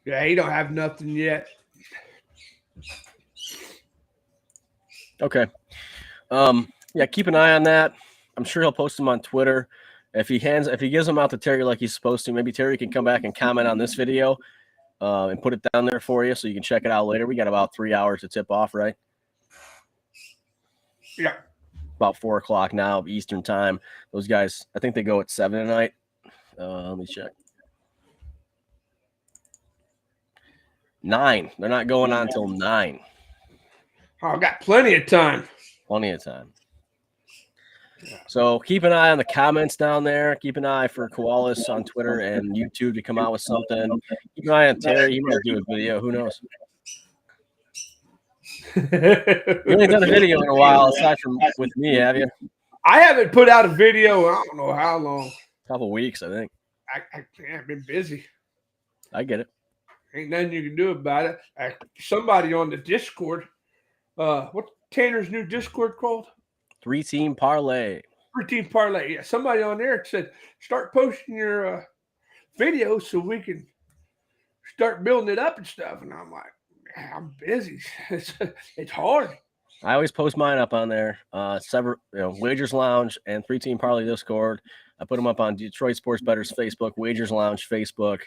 Yeah, he don't have nothing yet. Okay. Yeah, keep an eye on that. I'm sure he'll post them on Twitter. If he gives them out to Terry like he's supposed to, maybe Terry can come back and comment on this video and put it down there for you so you can check it out later. We got about 3 hours to tip off, right? Yeah. About 4 o'clock now Eastern time. Those guys, I think they go at 7 tonight. Let me check. 9. They're not going on until 9. Oh, I got plenty of time. Plenty of time. So keep an eye on the comments down there. Keep an eye for Koalas on Twitter and YouTube to come out with something. Keep an eye on Terry. He might do a video. Who knows? You ain't done a video in a while aside from with me, have you? I haven't put out a video in I don't know how long. A couple weeks, I think. I've been busy. I get it. Ain't nothing you can do about it. Somebody on the Discord, what's Tanner's new Discord called? 3-team parlay. 3-team parlay. Yeah, somebody on there said, start posting your videos so we can start building it up and stuff. And I'm like, I'm busy. It's hard. I always post mine up on there. Several, Wagers Lounge and 3-team parlay Discord. I put them up on Detroit Sports Better's Facebook, Wagers Lounge Facebook,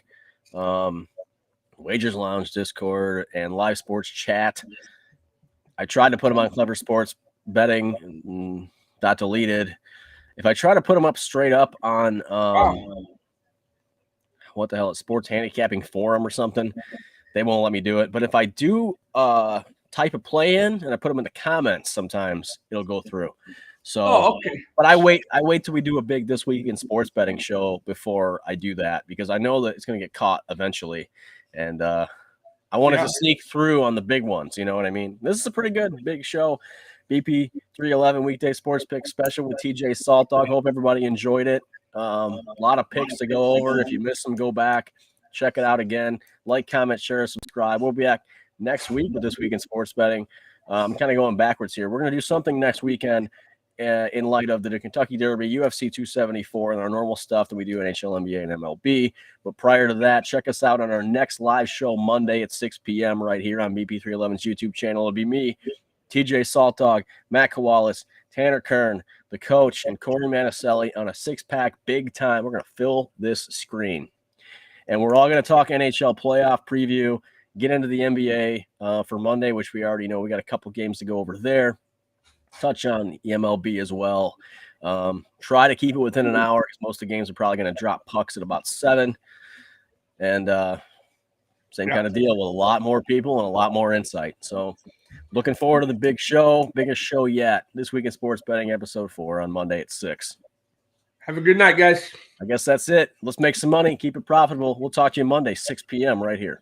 Wagers Lounge Discord, and Live Sports Chat. I tried to put them on Clever Sports Betting, got deleted. If I try to put them up straight up on what the hell, it's Sports Handicapping Forum or something, they won't let me do it. But if I do type a play in and I put them in the comments, sometimes it'll go through. So, okay. But I wait till we do a big This Week in Sports Betting show before I do that, because I know that it's going to get caught eventually. And I wanted to sneak through on the big ones. You know what I mean? This is a pretty good big show. BP311 Weekday Sports Pick Special with TJSaltdog. Hope everybody enjoyed it. A lot of picks to go over. If you missed them, go back, check it out again. Like, comment, share, subscribe. We'll be back next week with This Week in Sports Betting. I'm kind of going backwards here. We're going to do something next weekend in light of the Kentucky Derby, UFC 274, and our normal stuff that we do NHL, NBA, and MLB. But prior to that, check us out on our next live show Monday at 6 p.m. right here on BP311's YouTube channel. It'll be me, TJSaltdog, Matt Koalas, Tanner Kern, the coach, and Corey Manicelli on a six-pack big time. We're going to fill this screen. And we're all going to talk NHL playoff preview, get into the NBA for Monday, which we already know. We got a couple games to go over there. Touch on the MLB as well. Try to keep it within an hour because most of the games are probably going to drop pucks at about 7. And same kind of deal with a lot more people and a lot more insight. So looking forward to the big show, biggest show yet. This Week in Sports Betting, episode 4 on Monday at 6. Have a good night, guys. I guess that's it. Let's make some money. Keep it profitable. We'll talk to you Monday, 6 p.m. right here.